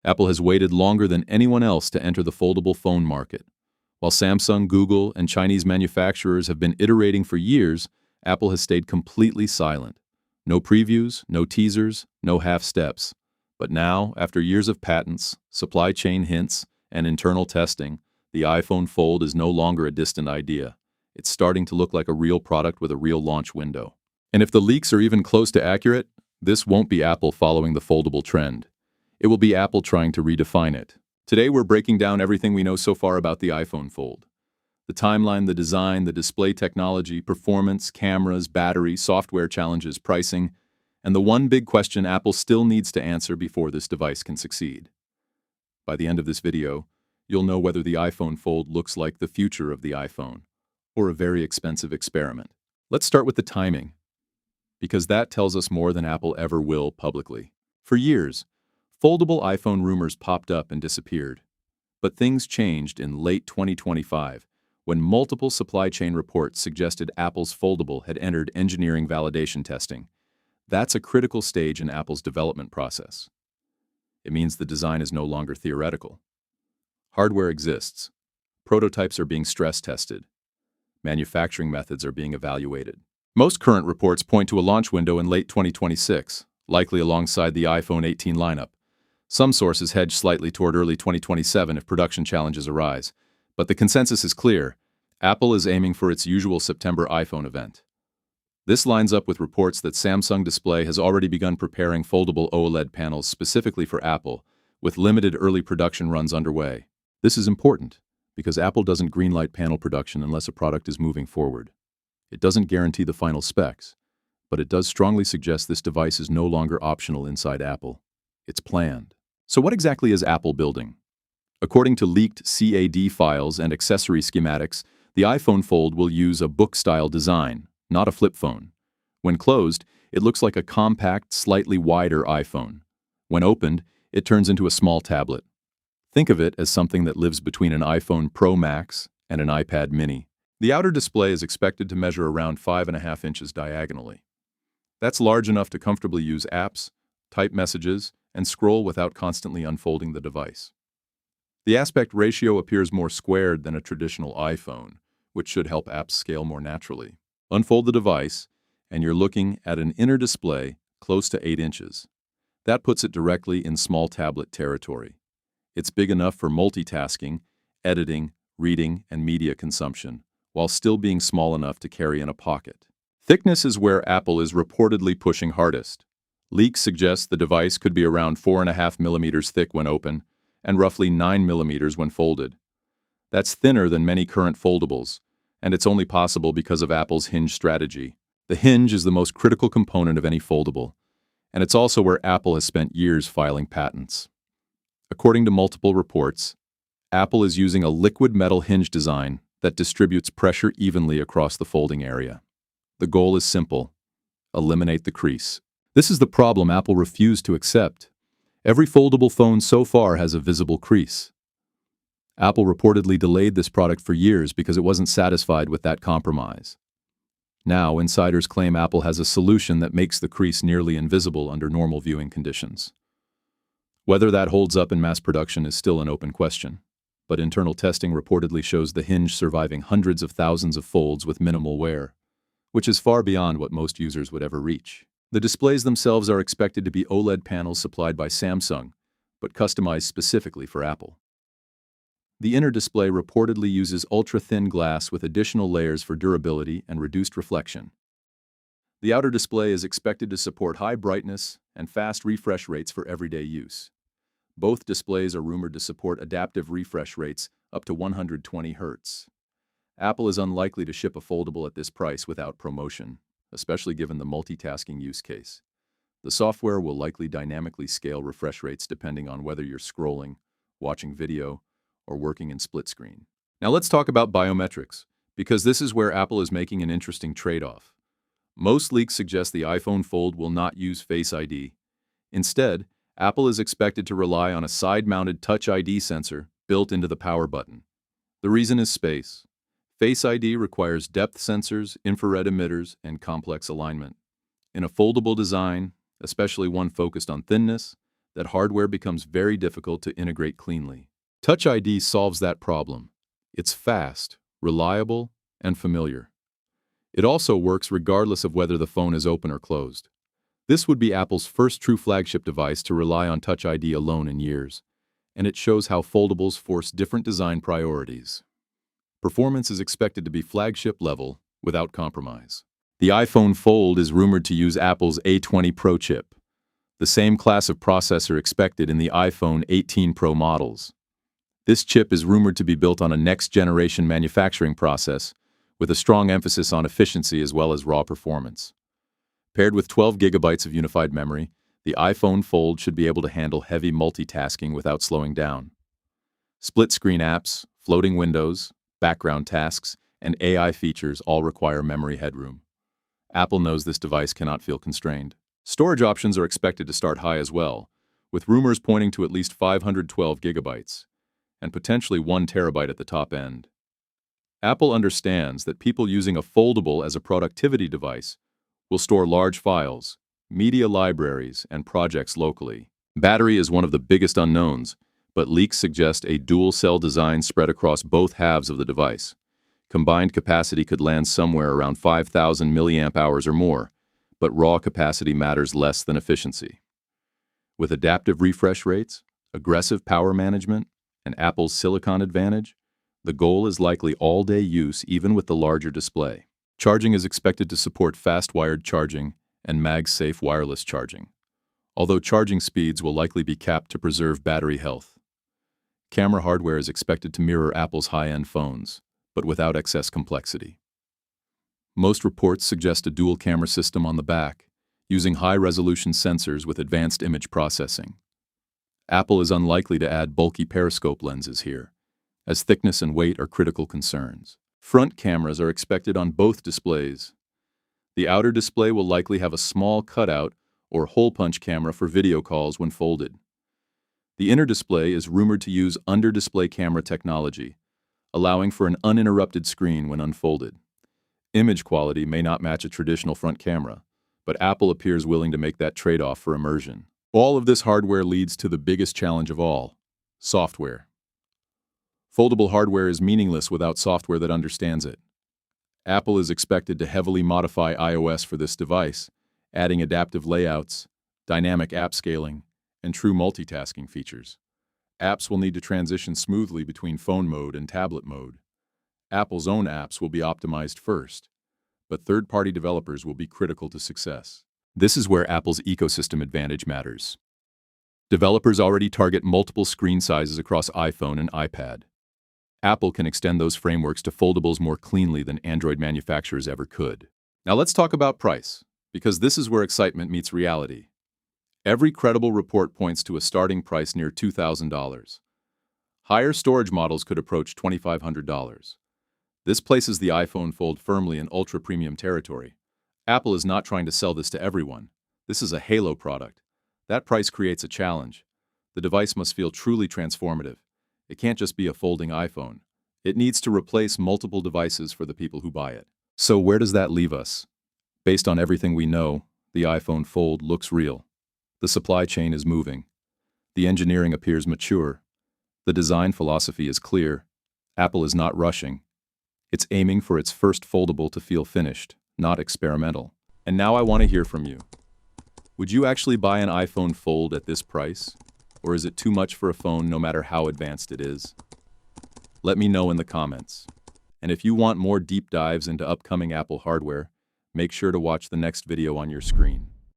Apple has waited longer than anyone else to enter the foldable phone market. While Samsung, Google, and Chinese manufacturers have been iterating for years, Apple has stayed completely silent. No previews, no teasers, no half steps. But now, after years of patents, supply chain hints, and internal testing, the iPhone Fold is no longer a distant idea. It's starting to look like a real product with a real launch window. And if the leaks are even close to accurate, this won't be Apple following the foldable trend. It will be Apple trying to redefine it. Today we're breaking down everything we know so far about the iPhone Fold. The timeline, the design, the display technology, performance, cameras, battery, software challenges, pricing, and the one big question Apple still needs to answer before this device can succeed. By the end of this video, you'll know whether the iPhone Fold looks like the future of the iPhone, or a very expensive experiment. Let's start with the timing, because that tells us more than Apple ever will publicly. For years, foldable iPhone rumors popped up and disappeared. But things changed in late 2025 when multiple supply chain reports suggested Apple's foldable had entered engineering validation testing. That's a critical stage in Apple's development process. It means the design is no longer theoretical. Hardware exists. Prototypes are being stress tested. Manufacturing methods are being evaluated. Most current reports point to a launch window in late 2026, likely alongside the iPhone 18 lineup. Some sources hedge slightly toward early 2027 if production challenges arise. But the consensus is clear. Apple is aiming for its usual September iPhone event. This lines up with reports that Samsung Display has already begun preparing foldable OLED panels specifically for Apple, with limited early production runs underway. This is important, because Apple doesn't greenlight panel production unless a product is moving forward. It doesn't guarantee the final specs, but it does strongly suggest this device is no longer optional inside Apple. It's planned. So what exactly is Apple building? According to leaked CAD files and accessory schematics, the iPhone Fold will use a book-style design, not a flip phone. When closed, it looks like a compact, slightly wider iPhone. When opened, it turns into a small tablet. Think of it as something that lives between an iPhone Pro Max and an iPad mini. The outer display is expected to measure around 5.5 inches diagonally. That's large enough to comfortably use apps, type messages, and scroll without constantly unfolding the device. The aspect ratio appears more squared than a traditional iPhone, which should help apps scale more naturally. Unfold the device, and you're looking at an inner display close to 8 inches. That puts it directly in small tablet territory. It's big enough for multitasking, editing, reading, and media consumption, while still being small enough to carry in a pocket. Thickness is where Apple is reportedly pushing hardest. Leaks suggest the device could be around 4.5 millimeters thick when open, and roughly 9 millimeters when folded. That's thinner than many current foldables, and it's only possible because of Apple's hinge strategy. The hinge is the most critical component of any foldable, and it's also where Apple has spent years filing patents. According to multiple reports, Apple is using a liquid metal hinge design that distributes pressure evenly across the folding area. The goal is simple: eliminate the crease. This is the problem Apple refused to accept. Every foldable phone so far has a visible crease. Apple reportedly delayed this product for years because it wasn't satisfied with that compromise. Now, insiders claim Apple has a solution that makes the crease nearly invisible under normal viewing conditions. Whether that holds up in mass production is still an open question, but internal testing reportedly shows the hinge surviving hundreds of thousands of folds with minimal wear, which is far beyond what most users would ever reach. The displays themselves are expected to be OLED panels supplied by Samsung, but customized specifically for Apple. The inner display reportedly uses ultra-thin glass with additional layers for durability and reduced reflection. The outer display is expected to support high brightness and fast refresh rates for everyday use. Both displays are rumored to support adaptive refresh rates up to 120 Hz. Apple is unlikely to ship a foldable at this price without promotion, especially given the multitasking use case. The software will likely dynamically scale refresh rates depending on whether you're scrolling, watching video, or working in split screen. Now let's talk about biometrics, because this is where Apple is making an interesting trade-off. Most leaks suggest the iPhone Fold will not use Face ID. Instead, Apple is expected to rely on a side-mounted Touch ID sensor built into the power button. The reason is space. Face ID requires depth sensors, infrared emitters, and complex alignment. In a foldable design, especially one focused on thinness, that hardware becomes very difficult to integrate cleanly. Touch ID solves that problem. It's fast, reliable, and familiar. It also works regardless of whether the phone is open or closed. This would be Apple's first true flagship device to rely on Touch ID alone in years, and it shows how foldables force different design priorities. Performance is expected to be flagship level without compromise. The iPhone Fold is rumored to use Apple's A20 Pro chip, the same class of processor expected in the iPhone 18 Pro models. This chip is rumored to be built on a next-generation manufacturing process, with a strong emphasis on efficiency as well as raw performance. Paired with 12 gigabytes of unified memory, the iPhone Fold should be able to handle heavy multitasking without slowing down. Split-screen apps, floating windows, background tasks, and AI features all require memory headroom. Apple knows this device cannot feel constrained. Storage options are expected to start high as well, with rumors pointing to at least 512 gigabytes, and potentially 1 terabyte at the top end. Apple understands that people using a foldable as a productivity device will store large files, media libraries, and projects locally. Battery is one of the biggest unknowns, but leaks suggest a dual-cell design spread across both halves of the device. Combined capacity could land somewhere around 5,000 milliamp hours or more, but raw capacity matters less than efficiency. With adaptive refresh rates, aggressive power management, and Apple's silicon advantage, the goal is likely all-day use even with the larger display. Charging is expected to support fast-wired charging and MagSafe wireless charging, although charging speeds will likely be capped to preserve battery health. Camera hardware is expected to mirror Apple's high-end phones, but without excess complexity. Most reports suggest a dual-camera system on the back, using high-resolution sensors with advanced image processing. Apple is unlikely to add bulky periscope lenses here, as thickness and weight are critical concerns. Front cameras are expected on both displays. The outer display will likely have a small cutout or hole-punch camera for video calls when folded. The inner display is rumored to use under-display camera technology, allowing for an uninterrupted screen when unfolded. Image quality may not match a traditional front camera, but Apple appears willing to make that trade-off for immersion. All of this hardware leads to the biggest challenge of all: software. Foldable hardware is meaningless without software that understands it. Apple is expected to heavily modify iOS for this device, adding adaptive layouts, dynamic app scaling, and true multitasking features. Apps will need to transition smoothly between phone mode and tablet mode. Apple's own apps will be optimized first, but third-party developers will be critical to success. This is where Apple's ecosystem advantage matters. Developers already target multiple screen sizes across iPhone and iPad. Apple can extend those frameworks to foldables more cleanly than Android manufacturers ever could. Now let's talk about price, because this is where excitement meets reality. Every credible report points to a starting price near $2,000. Higher storage models could approach $2,500. This places the iPhone Fold firmly in ultra-premium territory. Apple is not trying to sell this to everyone. This is a halo product. That price creates a challenge. The device must feel truly transformative. It can't just be a folding iPhone. It needs to replace multiple devices for the people who buy it. So where does that leave us? Based on everything we know, the iPhone Fold looks real. The supply chain is moving. The engineering appears mature. The design philosophy is clear. Apple is not rushing. It's aiming for its first foldable to feel finished, not experimental. And now I want to hear from you. Would you actually buy an iPhone Fold at this price? Or is it too much for a phone no matter how advanced it is? Let me know in the comments. And if you want more deep dives into upcoming Apple hardware, make sure to watch the next video on your screen.